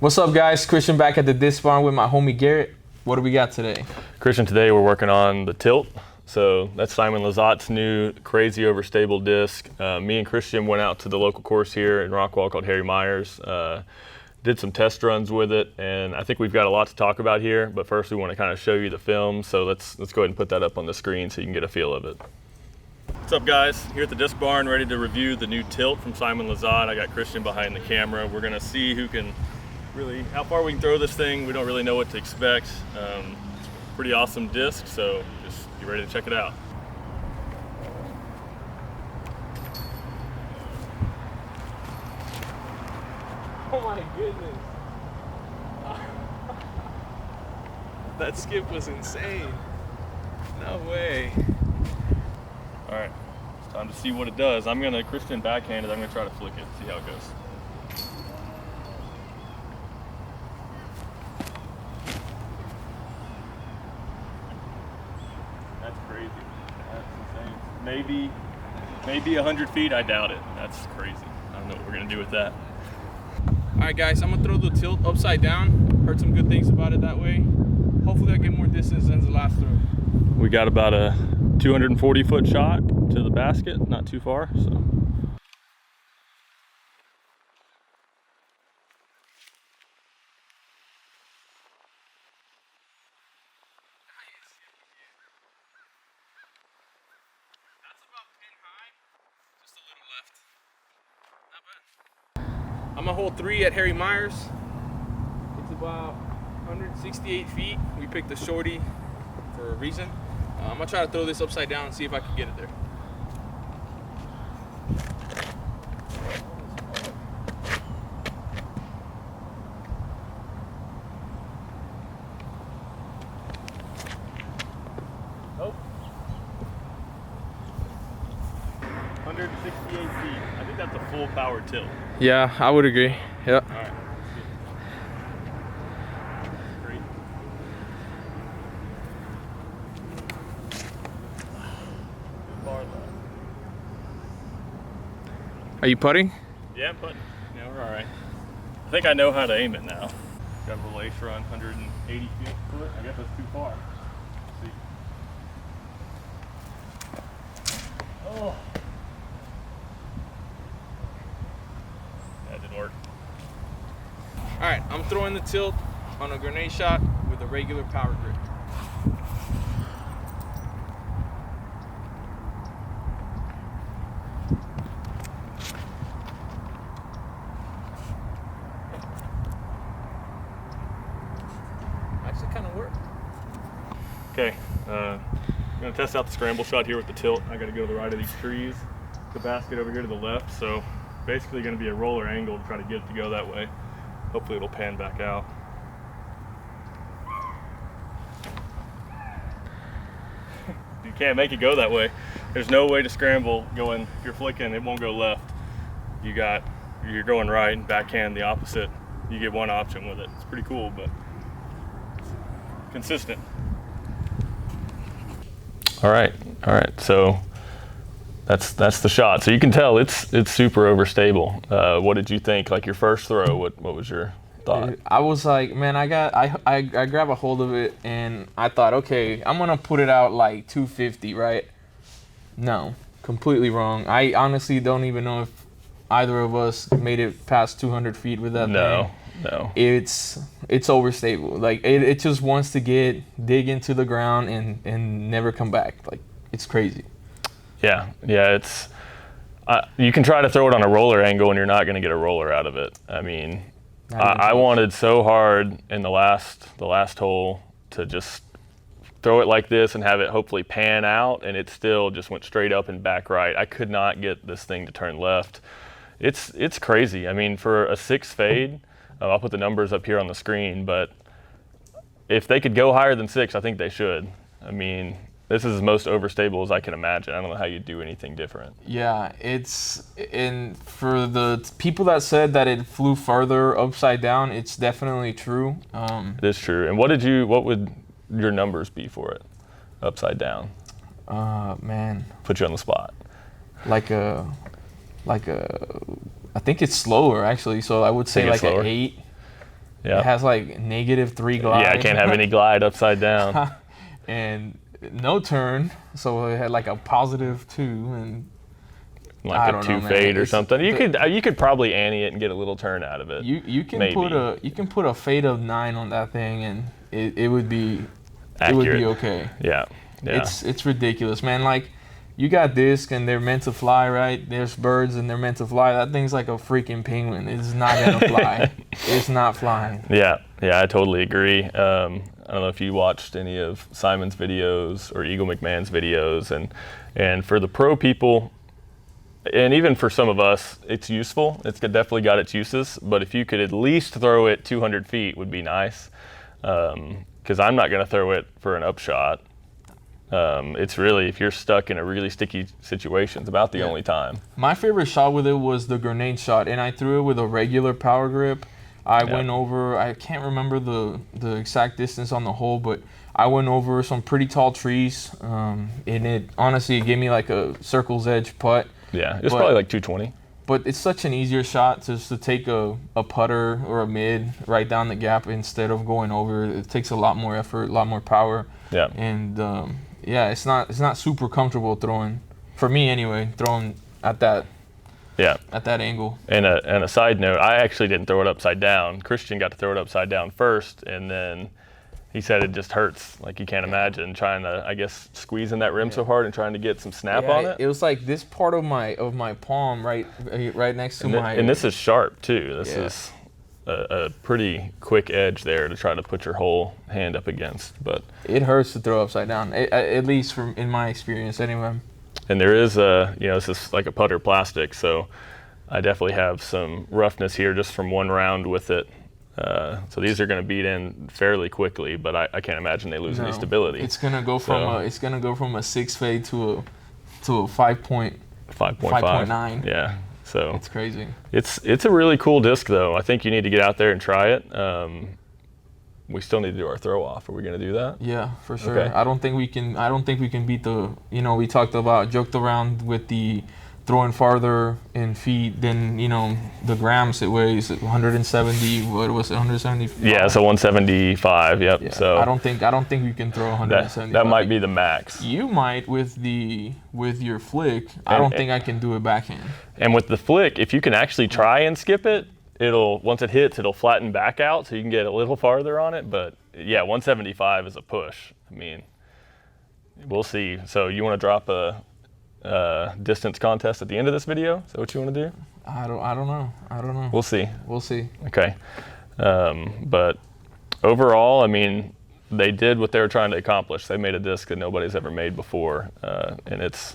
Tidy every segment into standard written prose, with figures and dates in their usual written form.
What's up, guys? Christian back at the Disc Barn with my homie Garrett. What do we got today? Christian, today we're working on the tilt. So that's Simon Lizotte's new crazy overstable disc. Me and Christian went out to the local course here in Rockwall called Harry Myers. Did some test runs with it, and I think we've got a lot to talk about here. But first, we want to kind of show you the film. So let's go ahead and put that up on the screen so you can get a feel of it. What's up, guys? Here at the Disc Barn, ready to review the new tilt from Simon Lizotte. I got Christian behind the camera. We're gonna see who can really, how far we can throw this thing. We don't really know what to expect. Pretty awesome disc, so just be ready to check it out. Oh my goodness. That skip was insane. No way. All right, it's time to see what it does. Christian backhanded, I'm gonna try to flick it, see how it goes. That's crazy, that's insane. Maybe 100 feet, I doubt it. That's crazy. I don't know what we're gonna do with that. All right, guys, I'm gonna throw the tilt upside down. Heard some good things about it that way. Hopefully I get more distance than the last throw. We got about a 240-foot shot to the basket, not too far, so. I'm on hole 3 at Harry Myers. It's about 168 feet. We picked a shorty for a reason. I'm gonna try to throw this upside down and see if I can get it there. Nope. 168 feet. I think that's a full power tilt. Yeah, I would agree. Yeah. All right. Great. Far left. Are you putting? Yeah, I'm putting. Yeah, we're all right. I think I know how to aim it now. Got a lace run, 180 foot. I guess that's too far. Let's see. Oh. That didn't work. All right, I'm throwing the tilt on a grenade shot with a regular power grip. Actually kind of worked. Okay, I'm gonna test out the scramble shot here with the tilt. I gotta go to the right of these trees, the basket over here to the left, so basically gonna be a roller angle to try to get it to go that way. Hopefully it'll pan back out. You can't make it go that way. There's no way to scramble going, if you're flicking, it won't go left. You're going right and backhand the opposite. You get one option with it. It's pretty cool, but consistent. All right, so that's the shot. So you can tell it's super overstable. What did you think? Like your first throw, what was your thought? I was like, man, I grab a hold of it and I thought, okay, I'm gonna put it out like 250, right? No, completely wrong. I honestly don't even know if either of us made it past 200 feet with that thing. No. It's overstable. Like it just wants to dig into the ground and never come back. Like it's crazy. Yeah, it's. You can try to throw it on a roller angle, and you're not going to get a roller out of it. I mean, I wanted so hard in the last hole to just throw it like this and have it hopefully pan out, and it still just went straight up and back right. I could not get this thing to turn left. It's crazy. I mean, for a 6 fade, I'll put the numbers up here on the screen, but if they could go higher than 6, I think they should. I mean, this is as most overstable as I can imagine. I don't know how you'd do anything different. Yeah, and for the people that said that it flew further upside down, it's definitely true. It is true. And what would your numbers be for it, upside down? Man. Put you on the spot. I think it's slower actually. So I would say like an 8. Yeah. It has like -3 glide. Yeah, I can't have any glide upside down. And no turn, so it had like a +2 and Like I a don't 2 know, man. fade or It's- something. You could probably ante it and get a little turn out of it. you can Maybe. put a fade of 9 on that thing and it would be Accurate. it would be okay. Yeah. Yeah. It's ridiculous, man. Like, you got disc and they're meant to fly, right? There's birds and they're meant to fly. That thing's like a freaking penguin. It's not gonna fly. It's not flying. Yeah, I totally agree. I don't know if you watched any of Simon's videos or Eagle McMahon's videos, and for the pro people, and even for some of us, it's useful. It's definitely got its uses. But if you could at least throw it 200 feet, would be nice. Because I'm not going to throw it for an upshot. It's really, if you're stuck in a really sticky situation, it's about the only time. My favorite shot with it was the grenade shot, and I threw it with a regular power grip. I went over, I can't remember the exact distance on the hole, but I went over some pretty tall trees, and it honestly gave me like a circle's edge putt. Yeah, it's probably like 220. But it's such an easier shot just to take a putter or a mid right down the gap instead of going over. It takes a lot more effort, a lot more power. Yeah. And it's not super comfortable throwing, for me anyway, throwing at that angle. And a side note, I actually didn't throw it upside down. Christian got to throw it upside down first, and then he said it just hurts. Like, you can't imagine trying to, I guess, squeezing that rim so hard and trying to get some snap on it. It was like this part of my palm right next to my. And this is sharp too. This is a pretty quick edge there to try to put your whole hand up against. But it hurts to throw upside down, at least from in my experience anyway. And there is this is like a putter plastic, so I definitely have some roughness here just from one round with it. So these are going to beat in fairly quickly, but I can't imagine they lose any stability. It's going to go from a 6 fade to a 5.9. Yeah. So it's crazy. It's a really cool disc, though. I think you need to get out there and try it. We still need to do our throw off. Are we going to do that? Yeah, for sure. Okay. I don't think we can beat the. We joked around with the throwing farther in feet than the grams. It weighs 170. What was it? 175. Yeah, so 175. Yep. Yeah, so I don't think we can throw 175. That might be the max. You might with your flick. I don't think I can do it backhand. And with the flick, if you can actually try and skip it, once it hits, it'll flatten back out, so you can get a little farther on it. But yeah, 175 is a push. I mean, we'll see. So you want to drop a distance contest at the end of this video? Is that what you want to do? I don't know. We'll see. Okay. But overall, I mean, they did what they were trying to accomplish. They made a disc that nobody's ever made before, and it's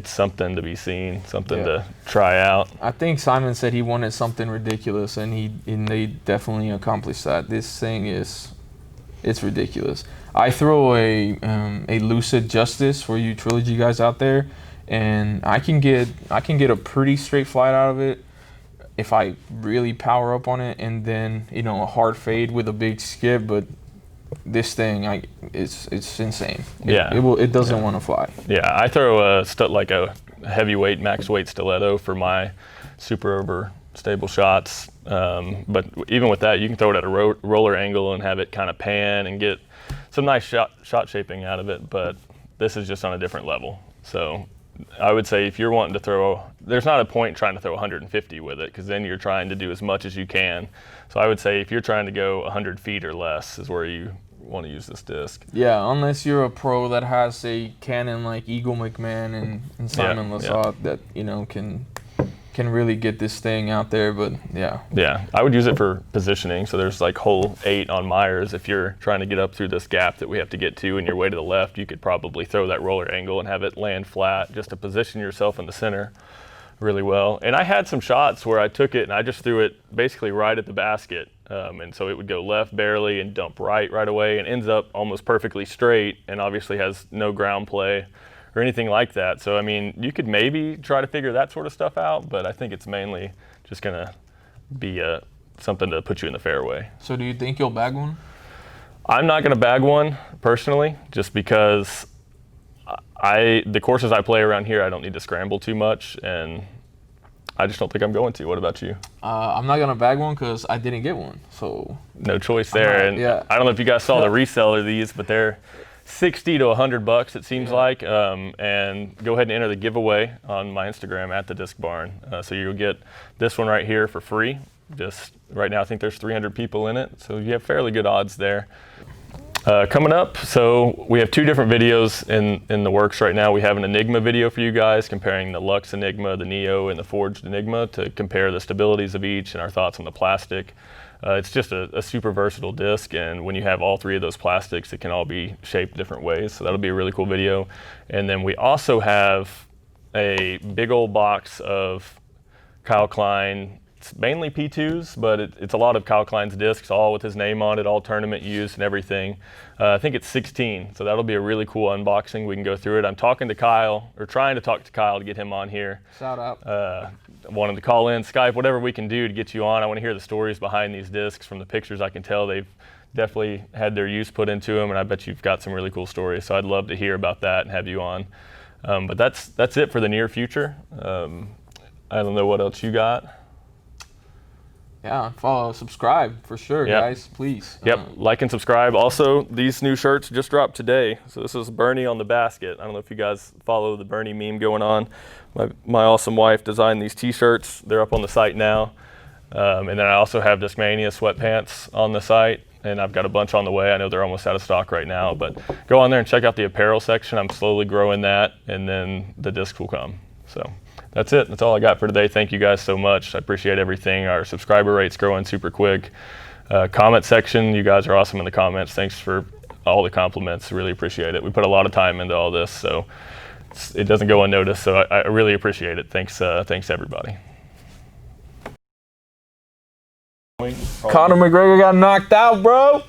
something to be seen, something to try out. I think Simon said he wanted something ridiculous, and they definitely accomplished that. This thing it's ridiculous. I throw a Lucid Justice for you Trilogy guys out there, and I can get a pretty straight flight out of it if I really power up on it, and then a hard fade with a big skip. But this thing, it's insane. It doesn't want to fly. Yeah, I throw like a heavyweight, max weight stiletto for my super overstable shots. But even with that, you can throw it at a roller angle and have it kind of pan and get some nice shot shaping out of it. But this is just on a different level. So I would say if you're wanting to throw, there's not a point trying to throw 150 with it, because then you're trying to do as much as you can. So I would say if you're trying to go 100 feet or less is where you want to use this disc. Yeah, unless you're a pro that has a cannon like Eagle McMahon and Simon Lizotte that can really get this thing out there. But yeah, I would use it for positioning. So there's like hole 8 on Myers. If you're trying to get up through this gap that we have to get to and you're way to the left, you could probably throw that roller angle and have it land flat just to position yourself in the center really well. And I had some shots where I took it and I just threw it basically right at the basket. And so it would go left barely and dump right away, and ends up almost perfectly straight, and obviously has no ground play or anything like that. So, I mean, you could maybe try to figure that sort of stuff out, but I think it's mainly just going to be something to put you in the fairway. So do you think you'll bag one? I'm not going to bag one personally, just because the courses I play around here, I don't need to scramble too much, and I just don't think I'm going to. What about you? I'm not gonna bag one because I didn't get one, so No choice there. And yeah. I don't know if you guys saw the resale of these, but they're 60 to 100 bucks, it seems like. And go ahead and enter the giveaway on my Instagram at the Disc Barn. So you'll get this one right here for free. Just right now, I think there's 300 people in it, so you have fairly good odds there. Coming up, so we have 2 different videos in the works right now. We have an Enigma video for you guys comparing the Lux Enigma, the Neo, and the Forged Enigma to compare the stabilities of each and our thoughts on the plastic. It's just a super versatile disc, and when you have all 3 of those plastics, it can all be shaped different ways, so that'll be a really cool video. And then we also have a big old box of Kyle Klein. It's mainly P2s, but it's a lot of Kyle Klein's discs, all with his name on it, all tournament used and everything. I think it's 16, so that'll be a really cool unboxing. We can go through it. I'm talking to Kyle, or trying to talk to Kyle to get him on here. Shout out. Wanted to call in, Skype, whatever we can do to get you on. I want to hear the stories behind these discs. From the pictures I can tell, they've definitely had their use put into them, and I bet you've got some really cool stories. So I'd love to hear about that and have you on. But that's it for the near future. I don't know what else you got. Yeah, follow, subscribe for sure, guys, please. Yep, like and subscribe. Also, these new shirts just dropped today. So this is Bernie on the basket. I don't know if you guys follow the Bernie meme going on. My awesome wife designed these t-shirts. They're up on the site now. And then I also have Discmania sweatpants on the site, and I've got a bunch on the way. I know they're almost out of stock right now, but go on there and check out the apparel section. I'm slowly growing that, and then the discs will come. So that's it. That's all I got for today. Thank you guys so much. I appreciate everything. Our subscriber rate's growing super quick. Comment section, you guys are awesome in the comments. Thanks for all the compliments. Really appreciate it. We put a lot of time into all this, so it doesn't go unnoticed. So I really appreciate it. Thanks everybody. Conor McGregor got knocked out, bro.